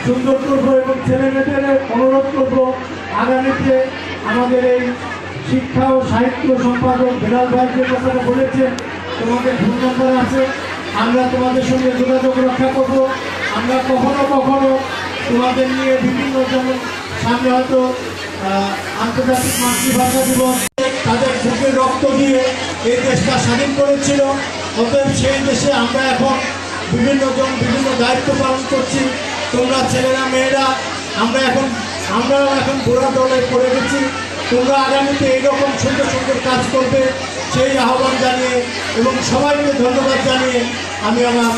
সুন্দর করবো এবং ছেলেমেয়েদের অনুরোধ করবো আগামীতে আমাদের এই শিক্ষা ও সাহিত্য সম্পাদক বেলাল ভাই যে কথাটা বলেছেন, তোমাদের ফোন নাম্বার আছে, আমরা তোমাদের সঙ্গে যোগাযোগ রক্ষা করব। আমরা কখনো কখনো তোমাদের নিয়ে বিভিন্ন, যেমন সামনে হয়তো আন্তর্জাতিক মাতৃভাষা দিবস, তাদের বুকের রক্ত দিয়ে এই দেশটা স্বাধীন করেছিল। অতএব সেই দেশে আমরা এখন বিভিন্ন দায়িত্ব পালন করছি। তোমরা ছেলেরা মেয়েরা আমরাও এখন গোড়া দলে পড়ে গেছি। তোমরা আগামীতে এইরকম সুন্দর সুন্দর কাজ করবে সেই আহ্বান জানিয়ে এবং সবাইকে ধন্যবাদ জানিয়ে আমি আমার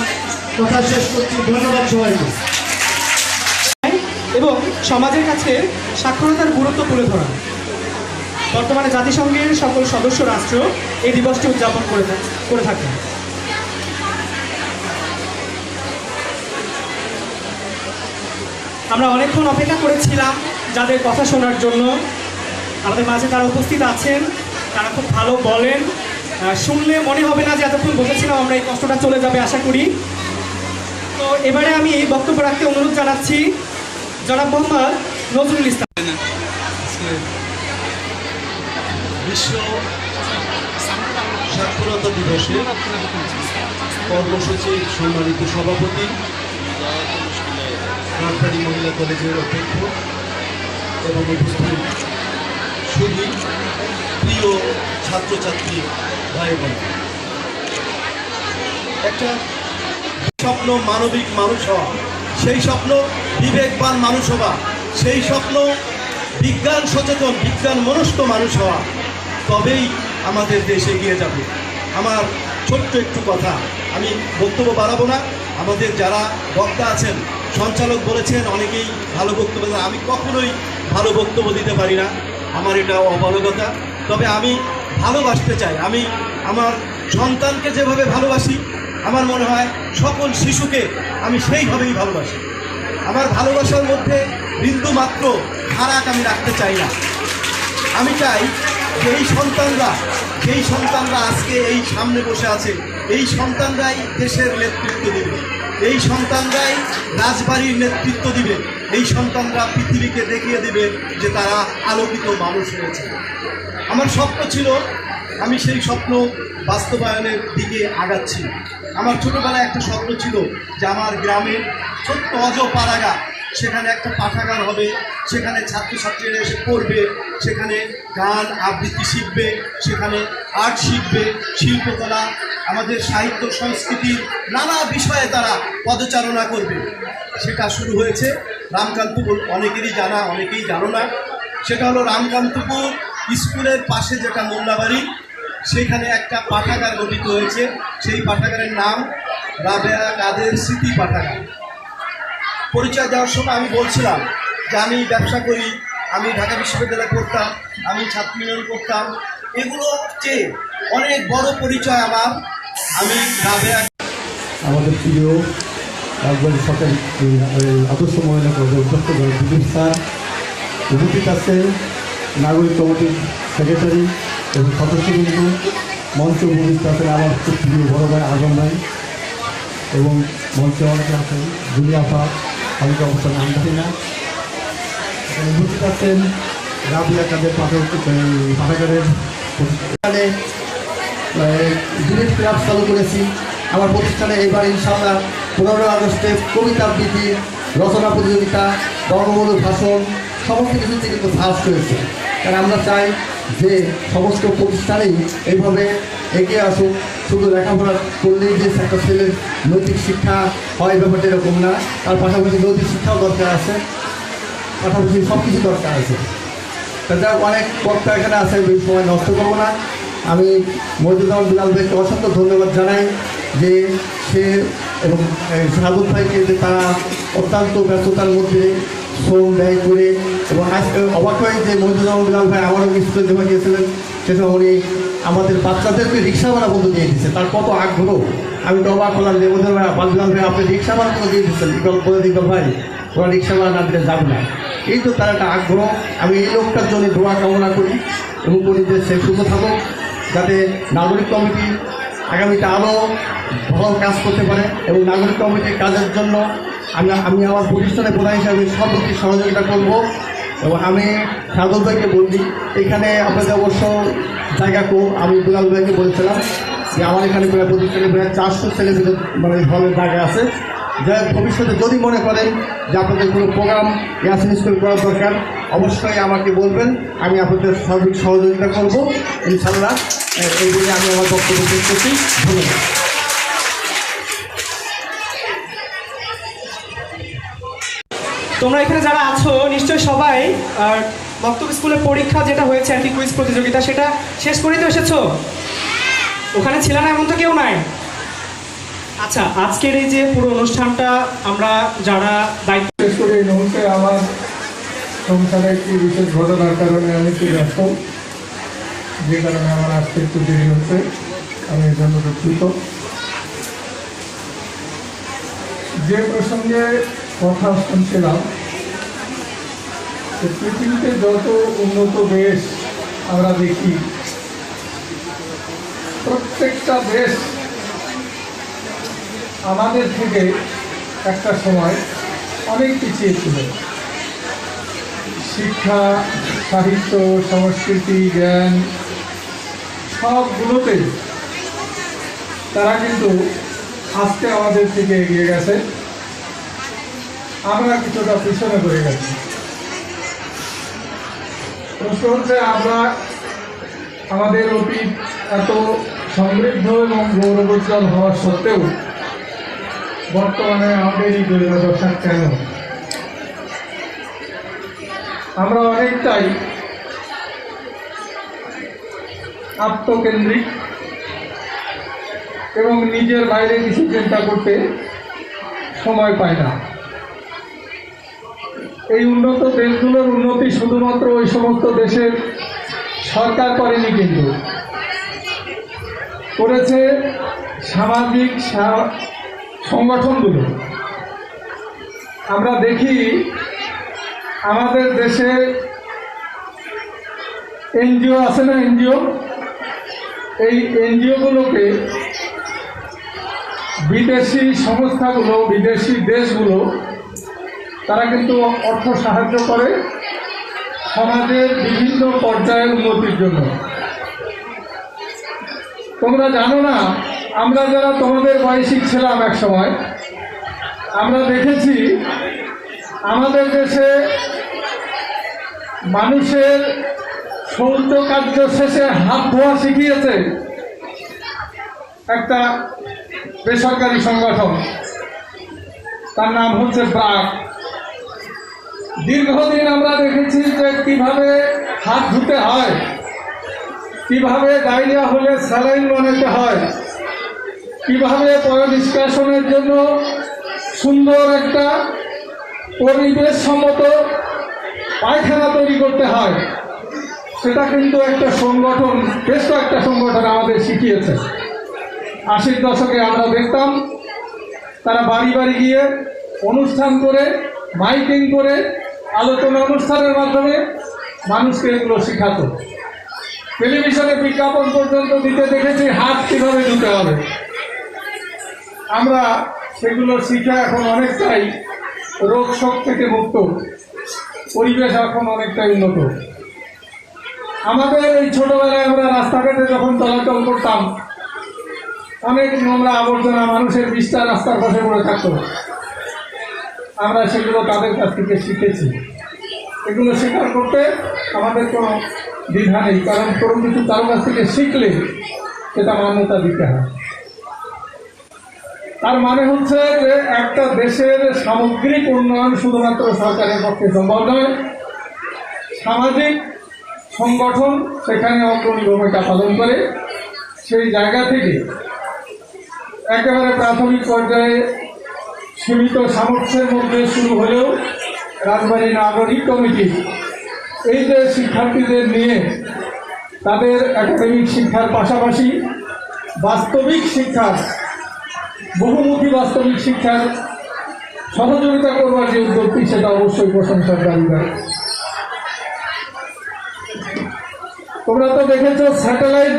কথা শেষ করছি। ধন্যবাদ সবাইকে। এবং সমাজের কাছে সাক্ষরতার গুরুত্ব তুলে ধরা। বর্তমানে জাতিসংঘের সকল সদস্য রাষ্ট্র এই দিবসটি উদযাপন করে থাকে। আমরা অনেকক্ষণ অপেক্ষা করেছিলাম যাদের কথা শোনার জন্য। আমাদের মাঝে তারা উপস্থিত আছেন, তারা খুব ভালো বলেন, শুনলে মনে হবে না যে এতক্ষণ বসেছিলাম আমরা, এই কষ্টটা চলে যাবে আশা করি। তো এবারে আমি বক্তব্য রাখতে অনুরোধ জানাচ্ছি জনাব মোহাম্মদ নজরুল ইসলাম। বিশ্ব সাক্ষরতা দিবসে কর্মসূচির সম্মানিত সভাপতি, সরকারি মহিলা কলেজের অধ্যক্ষ এবং উপস্থিত সুধী প্রিয় ছাত্রছাত্রী ভাই বোন, একটা স্বপ্ন মানবিক মানুষ হওয়া, সেই স্বপ্ন বিবেকবান মানুষ হওয়া, সেই স্বপ্ন বিজ্ঞান সচেতন বিজ্ঞান মনস্ক মানুষ হওয়া, তবেই আমাদের দেশ এগিয়ে যাবে। আমার ছোট্ট একটু কথা, আমি বক্তব্য বাড়াবো না। আমাদের যারা বক্তা আছেন, সঞ্চালক বলেছেন অনেকেই ভালো বক্তব্য দেন, আমি কখনোই ভালো বক্তব্য দিতে পারি না, আমার এটা অবলগতা। তবে আমি ভালোবাসতে চাই, আমি আমার সন্তানকে যেভাবে ভালোবাসি, আমার মনে হয় সকল শিশুকে আমি সেইভাবেই ভালোবাসি। আমার ভালোবাসার মধ্যে বিন্দু মাত্র ফারাক আমি রাখতে চাই না। আমি চাই যেই সন্তানরা আজকে এই সামনে বসে আছে, এই সন্তানরাই দেশের নেতৃত্ব দেবে, এই সন্তানরাই রাজবাড়ির নেতৃত্ব দিবে, এই সন্তানরা পৃথিবীকে দেখিয়ে দিবে যে তারা আলোকিত মানুষ হয়েছে। আমার স্বপ্ন ছিল, আমি সেই স্বপ্ন বাস্তবায়নের দিকে আগাচ্ছি। আমার ছোটোবেলায় একটা স্বপ্ন ছিল যে আমার গ্রামের ছোট্ট অজপাড়াগা, সেখানে একটা পাঠাগার হবে, সেখানে ছাত্রছাত্রীরা এসে পড়বে, সেখানে গান আবৃত্তি শিখবে, সেখানে আর্ট শিখবে, শিল্পকলা, আমাদের সাহিত্য সংস্কৃতির নানা বিষয়ে তারা পদচারণা করবে। সেটা শুরু হয়েছে রামকান্তপুর, অনেকেরই জানা অনেকেই জানো না। সেটা হলো রামকান্তপুর স্কুলের পাশে যেটা মোল্লাবাড়ি, সেখানে একটা পাঠাগার গঠিত হয়েছে। সেই পাঠাগারের নাম রাবেয়া কাদের স্মৃতি পাঠাগার। পরিচয় দেওয়ার সময় আমি বলছিলাম যে আমি ব্যবসা করি, আমি ঢাকা বিশ্ববিদ্যালয়ে পড়তাম, আমি ছাত্র ইউনিয়ন করতাম, এগুলো চেয়ে অনেক বড় পরিচয় আমার। আমি রাবেয়া, আমাদের প্রিয় রাজবাড়ী সরকারি আদর্শ মহিলা কলেজের অধ্যক্ষ বিজু স্যার উপস্থিত আছেন, নাগরিক কমিটির সেক্রেটারি এবং সদস্যবৃন্দ, মঞ্চ উপস্থিত আছেন আমার খুব প্রিয় বড় ভাই আজম ভাই, এবং মঞ্চে অনেকে আছেন দুনিয়া আফা, অনেকে অবস্থা নাম জানি না। উপস্থিত আছেন রাবিয়া কাদের পাঠাগারের প্রতিষ্ঠানে ডিবেট ক্লাব চালু করেছি আমার প্রতিষ্ঠানে। এবার ইনশাআল্লাহ 15 আগস্টে কবিতা আবৃত্তি, রচনা প্রতিযোগিতা, বঙ্গবন্ধু ভাষণ সমস্ত কিছুতে কিন্তু ফার্স্ট হয়েছে। কারণ আমরা চাই যে সমস্ত প্রতিষ্ঠানেই এইভাবে এগিয়ে আসুক। শুধু লেখাপড়া করলেই যে একটা ছেলের নৈতিক শিক্ষা হয় ব্যাপারটা এরকম না, তার পাশাপাশি নৈতিক শিক্ষাও দরকার আছে, পাশাপাশি সব কিছু দরকার আছে। তাছাড়া অনেক বক্তা এখানে আছে, বেশি সময় নষ্ট করবো না। আমি মহিদুল বিলাল ভাইকে অসংখ্য ধন্যবাদ জানাই যে সে এবং সাবুদ ভাইকে যে তারা অত্যন্ত ব্যস্ততার মধ্যে শ্রম ব্যয় করে, এবং আজকে অবাক হয় যে মহিদুল বিলাল ভাই আমারও স্কুলে জমা গিয়েছিলেন, সেসব উনি আমাদের বাচ্চাদেরকে রিক্সা ভাড়া বন্ধ দিয়ে দিচ্ছে। তার কত আগ্রহ, আমি তো অবাক হলাম যে মহিদুল বিলাল ভাই আপনি রিক্সা ভাড়া বন্ধ দিয়ে দিচ্ছেন, বলে দিকল ভাই ওরা রিক্সা ভাড়া না দিলে যাবে না। এই তো তার একটা আগ্রহ। আমি এই লোকটার জন্য দোয়া কামনা করি এবং করি যে সে সুস্থ থাকুক, যাতে নাগরিক কমিটি আগামীতে আরও ভালো কাজ করতে পারে, এবং নাগরিক কমিটির কাজের জন্য আমি আমার প্রতিষ্ঠানের প্রধান হিসাবে সর্বোচ্চ সহযোগিতা করব। এবং আমি সাদুল ভাইকে বলি, এখানে আপনাদের অবশ্য জায়গা কম। আমি দুলাল ভাইকে বলছিলাম যে আমার এখানে প্রায় প্রতিষ্ঠানে প্রায় 400 ছেলেমেয়েদের মানে হলের জায়গা আছে, যা ভবিষ্যতে যদি মনে করেন যে আপনাদের কোনো প্রোগ্রাম ইয়াসিন স্কুল করার দরকার, অবশ্যই আমাকে বলবেন, আমি আপনাদের সার্বিক সহযোগিতা করব ইনশাল্লাহ। এই বলে আমি আমার বক্তব্য শেষ করছি। ধন্যবাদ। তোমরা এখানে যারা আছো নিশ্চয়ই সবাই বক্তব্য স্কুলের পরীক্ষা যেটা হয়েছে আর কি, কুইজ প্রতিযোগিতা, সেটা শেষ করেই তো এসেছো। ওখানে ছিল না এমন তো কেউ নাই? আচ্ছা, আজকের এই যে পুরো অনুষ্ঠানটা আমরা যারা দায়িত্ব বিশেষ করে এই মুহূর্তে আমার সংসারে একটি বিশেষ ঘটনার কারণে আমি একটু ব্যস্ত, যে কারণে আমার আসতে একটু দেরি হচ্ছে, আমি এর জন্য দুঃখিত। যে প্রসঙ্গে কথা শুনছিলাম, যে পৃথিবীতে যত উন্নত দেশ আমরা দেখি, প্রত্যেকটা দেশ আমাদের থেকে একটা সময় অনেক পিছিয়ে ছিল। শিক্ষা, সাহিত্য, সংস্কৃতি, জ্ঞান সবগুলোতেই তারা কিন্তু আজকে আমাদের থেকে এগিয়ে গেছে, আমরা কিছুটা পিছনে পড়ে গেছি। প্রশ্ন হচ্ছে, আমরা আমাদের অতীত এত সমৃদ্ধ এবং গৌরবোজ্জ্বল হওয়া সত্ত্বেও বর্তমানে আমাদের এই দশা কেন? আমরা অনেকটাই আত্মকেন্দ্রিক এবং নিজের বাইরে কিছু চিন্তা করতে সময় পায় না। এই উন্নত দেশগুলোর উন্নতি শুধুমাত্র ওই সমস্ত দেশের সরকার করেনি, কিন্তু করেছে সামাজিক সংগঠনগুলো। আমরা দেখি আমাদের দেশে এনজিও আছে না, এনজিও, এই এনজিওগুলোকে বিদেশি সংস্থাগুলো, বিদেশি দেশগুলো তারা কিন্তু অর্থ সাহায্য করে সমাজের বিভিন্ন পর্যায়ের উন্নতির জন্য। তোমরা জানো না, আমরা যারা তোমাদের বয়সী ছিলাম এক সময়, আমরা দেখেছি আমাদের দেশে মানুষের শৌচ কার্য শেষে হাত ধোয়া শিখিয়েছে একটা বেসরকারি সংগঠন, তার নাম হচ্ছে ব্রাক। দীর্ঘদিন আমরা দেখেছি যে কিভাবে হাত ধুতে হয়, কিভাবে ডায়রিয়া হলে স্যালাইন বানাতে হয়, কিভাবে পয়ঃনিষ্কাশনের জন্য সুন্দর একটা পরিবেশ সম্মত পায়খানা তৈরি করতে হয়, সেটা কিন্তু একটা সংগঠন, বেশ কয়েকটা সংগঠন আমাদের শিখিয়েছে। 80-র দশকে আমরা দেখতাম তারা বাড়ি বাড়ি গিয়ে অনুষ্ঠান করে, মাইকিং করে, আলোচনা অনুষ্ঠানের মাধ্যমে মানুষকে এগুলো শেখাতো। টেলিভিশনে বিজ্ঞাপন পর্যন্ত দিতে দেখেছি হাত কীভাবে ধুতে হবে। আমরা সেগুলো শিখে এখন অনেকটাই রোগ শোক থেকে মুক্ত, পরিবেশ এখন অনেকটাই উন্নত। আমাদের এই ছোটবেলায় আমরা রাস্তাঘাটে যখন চলাচল করতাম, অনেক নোংরা আবর্জনা মানুষের বিষ্ঠা রাস্তার পাশে পড়ে থাকতো। আমরা সেগুলো তাদের কাছ থেকে শিখেছি। এগুলো স্বীকার করতে আমাদের কোনো দ্বিধা নেই, কারণ কোনো কিছু কারো কাছ থেকে শিখলে সেটা মান্যতা দিতে হয়। তার মানে হচ্ছে যে একটা দেশের সামগ্রিক উন্নয়ন শুধুমাত্র সরকারের পক্ষে সম্ভব নয়, সামাজিক সংগঠন সেখানে অগ্রণী ভূমিকা পালন করে। সেই জায়গা থেকে একেবারে প্রাথমিক পর্যায়ে সীমিত সামর্থ্যের মধ্যে শুরু হলেও রাজবাড়ী নাগরিক কমিটি এই যে শিক্ষার্থীদের নিয়ে তাদের একাডেমিক শিক্ষার পাশাপাশি বাস্তবিক শিক্ষার, বহুমুখী বাস্তবিক শিক্ষার সহযোগিতা করবার যে উদ্যোগটি, সেটা অবশ্যই প্রশংসার দাবিদার। তোমরা তো দেখেছো স্যাটেলাইট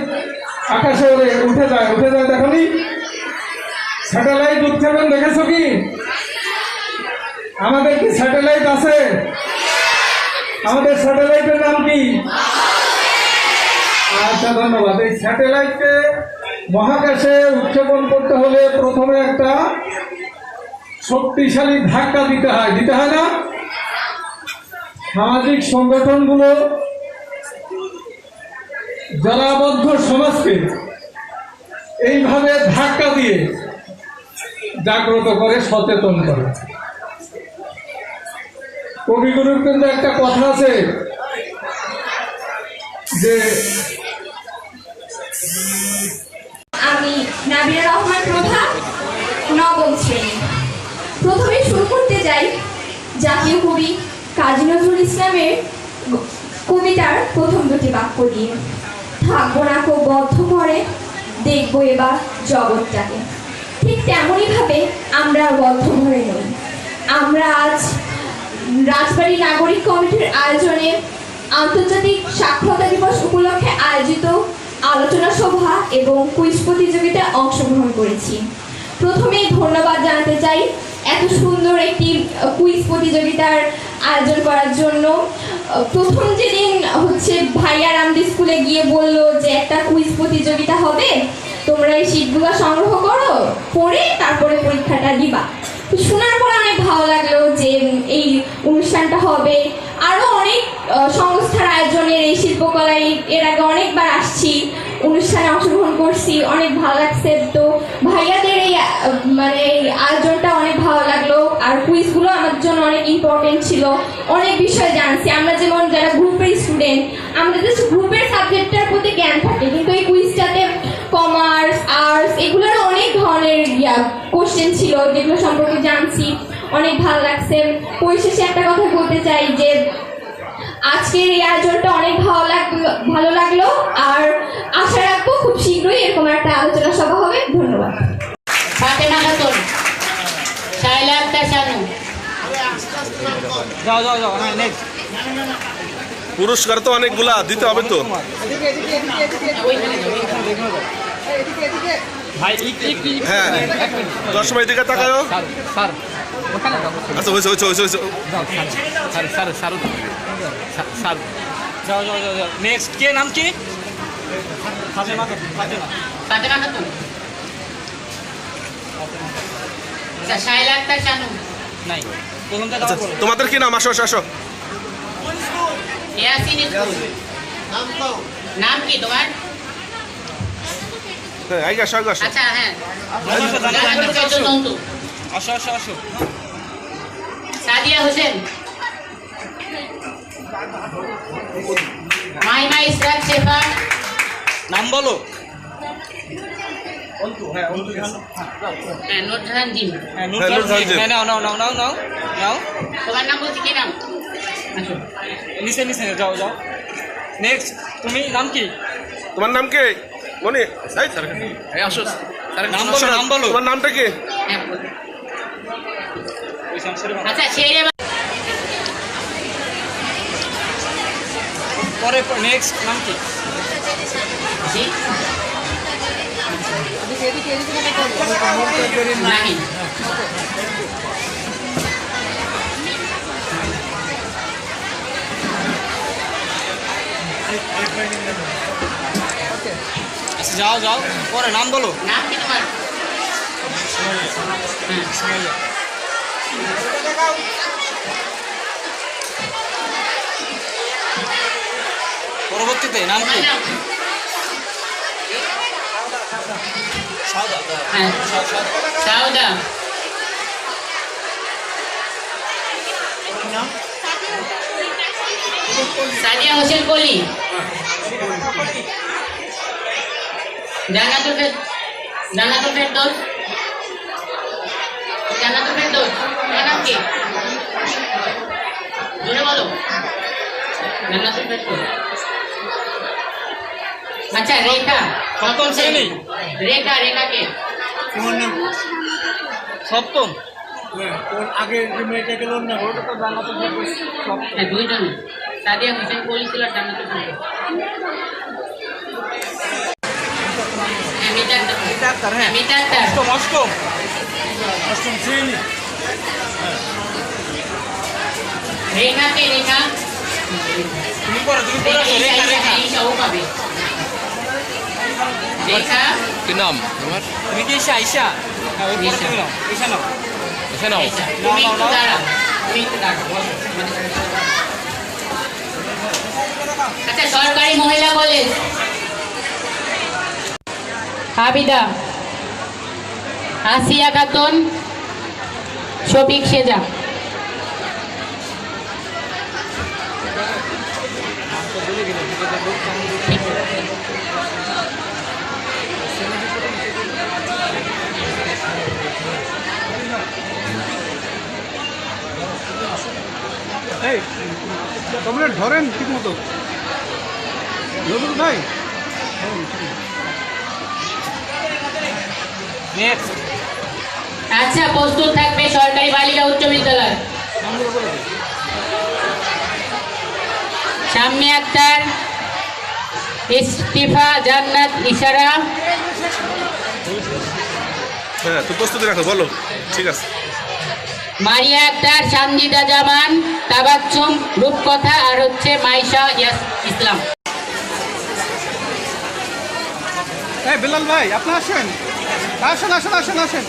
আকাশে উঠে যায় দেখনি? স্যাটেলাইট উৎক্ষেপণ দেখেছো কি? আমাদের কি স্যাটেলাইট আছে? আমাদের স্যাটেলাইটের নাম কি? আচ্ছা, ধন্যবাদ। এই স্যাটেলাইটকে মহাকাশে উৎক্ষেপণ করতে হলে প্রথমে একটা শক্তিশালী ধাক্কা দিতে হয় না? সামাজিক সংগঠনগুলো জলাবদ্ধ সমাজকে এইভাবে ধাক্কা দিয়ে জাগ্রত করে, সচেতন করে। কবিগুরুর কিন্তু একটা কথা আছে যে আমি নাবিরা রহমান প্রভা, নবম শ্রেণী। প্রথমে শুরু করতে যাই জাতীয় কবি কাজী নজরুল ইসলামের কবিতার প্রথম দুটি বাক্য দিয়ে। থাকবো না কেউ বদ্ধ করে, দেখবো এবার জগৎটাকে। ঠিক তেমনই ভাবে আমরা বদ্ধ ঘরে নই। আমরা আজ রাজবাড়ী নাগরিক কমিটির আয়োজনে আন্তর্জাতিক সাক্ষরতা দিবস উপলক্ষে আয়োজিত আলোচনা সভা এবং কুইজ প্রতিযোগিতায় অংশগ্রহণ করেছি। প্রথমেই ধন্যবাদ জানাতে চাই এত সুন্দর একটি কুইজ প্রতিযোগিতার আয়োজন করার জন্য। প্রথম যেদিন ভাইয়ার আমাদের স্কুলে গিয়ে বললো যে একটা কুইজ প্রতিযোগিতা হবে, তোমরা এই শীটগুলো সংগ্রহ করো, পড়ে তারপরে পরীক্ষাটা দিবা। তো শোনার পরে অনেক ভালো লাগলো যে এই অনুষ্ঠানটা হবে। আরও অনেক সংস্থার আয়োজনের এই শিল্পকলায় এর আগে অনেকবার আসছি, অনুষ্ঠানে অংশগ্রহণ করছি, অনেক ভালো লাগছে। তো ভাইয়াদের এই এই আয়োজনটা অনেক ভালো লাগলো। আর কুইজগুলো আমার জন্য অনেক ইম্পর্টেন্ট ছিল, অনেক বিষয় জানছি। আমরা যেমন যারা গ্রুপের স্টুডেন্ট, আমাদের জাস্ট গ্রুপের সাবজেক্টটার প্রতি জ্ঞান থাকে, কিন্তু এই কুইজটাতে কমার্স, আর্টস এগুলোর অনেক ধরনের কোশ্চেন ছিল, যেগুলো সম্পর্কে জানছি, অনেক ভালো লাগছে। পরিশেষে একটা কথা বলতে চাই যে আজকের এই আয়োজনটা অনেক ভালো লাগলো। আর আশা রাখবো খুব শীঘ্রই এরকম একটা আলোচনা সভা হবে। ধন্যবাদ। ফাতেমা খাতুন, শায়লা আক্তার শানু। পুরস্কার তো অনেকগুলা দিতে হবে তো। হ্যাঁ, 10 সময় দিকে তাকাও। আচ্ছা, হয়েছে। নেক্সট কে নাম কি? ফাতেমা খাতুন, আচ্ছা, শায়লা আক্তার শানু। নাই, প্রথম থেকে আচ্ছা, তোমাদের কি নাম? আসো। ইয়াসিন স্কুল। নাম কি তোমার? হ্যাঁ, আসো। আচ্ছা, হ্যাঁ। আসো। সাদিয়া হোসেন, মাহিমা ইসরাত শেফা। নাম বলো। হ্যাঁ, নূরজাহান জিম। নাও। তোমার নাম বলছি, কি নাম? নিচে যাও। নেক্সট, তুমি নাম কি? তোমার নাম কি? মনি, আসো। নাম বলো। তোমার নামটা কি? হ্যাঁ, আচ্ছা, ছেড়ে পরে নেক্সট নাম কি? নাহিদ। আচ্ছা, যাও। পরে নাম বলো। নাম কি তোমার? পরবর্তীতে নাম কি? হ্যাঁ, সাউদা। সাদিয়া হোসেন কলি। জান্নাতুল ফেরদৌস। তোমার নাম কি? জোরে বলো। জান্নাতুল ফেরদৌস। আচ্ছা, রেখা। সপ্তম শ্রেণী। রেখাকে। সপ্তম। হ্যাঁ, দুইজন। সাদিয়া হোসেন কলি ছিল, জান্নাতুল ফেরদৌস। মিতা আক্তার। অষ্টম শ্রেণী। রেখা কে রেখা রেখা রেখা ঈশা ও পাবে রেখা কি নাম তোমার? তুমি কি ঈশা ঈশা হ্যাঁ ওই পরে তুমি নাও ঈশা নাও এসে নাও। ঈশা তুমি একটু দাঁড়াও তুমি একটু দাঁড়াও বসো। আচ্ছা সরকারি মহিলা কলেজ আবিদা, আসিয়া খাতুন, শফিক সেজা। এই তোমরা ধরেন ঠিক মতো নজরুল ভাই। নেক্সট আচ্ছা, প্রস্তুত থাকবে সরকারি বালিকা উচ্চ বিদ্যালয়। শাম্মী আক্তার, ইস্তিফা জান্নাত ইশারা, হ্যাঁ তুমি প্রস্তুতি রাখো, বলো। ঠিক আছে। মারিয়া আক্তার, সানজিদা জামান, তাবাচ্চুম রূপকথা আর হচ্ছে মাইশা ইসলাম। এই বিলাল ভাই আপনি আসেন, আসেন আসেন আসেন আসেন।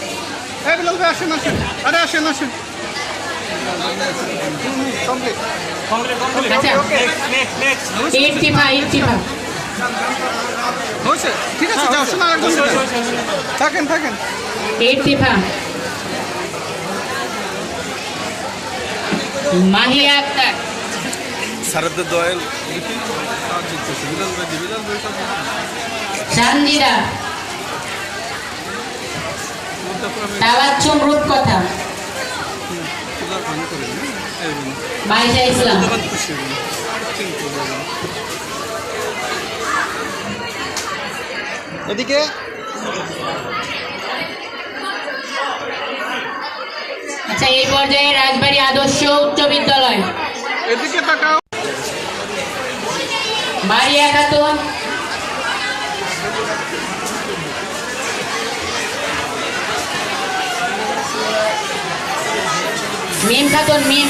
এই বিলাল ভাই আসেন আসেন, আরে আসেন আসেন। কমপ্লিট। কমপ্লিট আচ্ছা। নেক্সট ইস্তিফা হয়েছে, ঠিক আছে যাও, শোনা একদম থাকেন থাকেন। ইস্তিফা, মাহিয়া আক্তার, স্যারদের দোয়েল সানজিদা, তাবাচ্চুম রূপকথা, মাইশা ইসলাম। এদিকে আচ্ছা, এই পর্যায়ে রাজবাড়ী আদর্শ উচ্চ বিদ্যালয়। এদিকে তাকাও। মারিয়া খাতুন, মিম খাতুন, মিম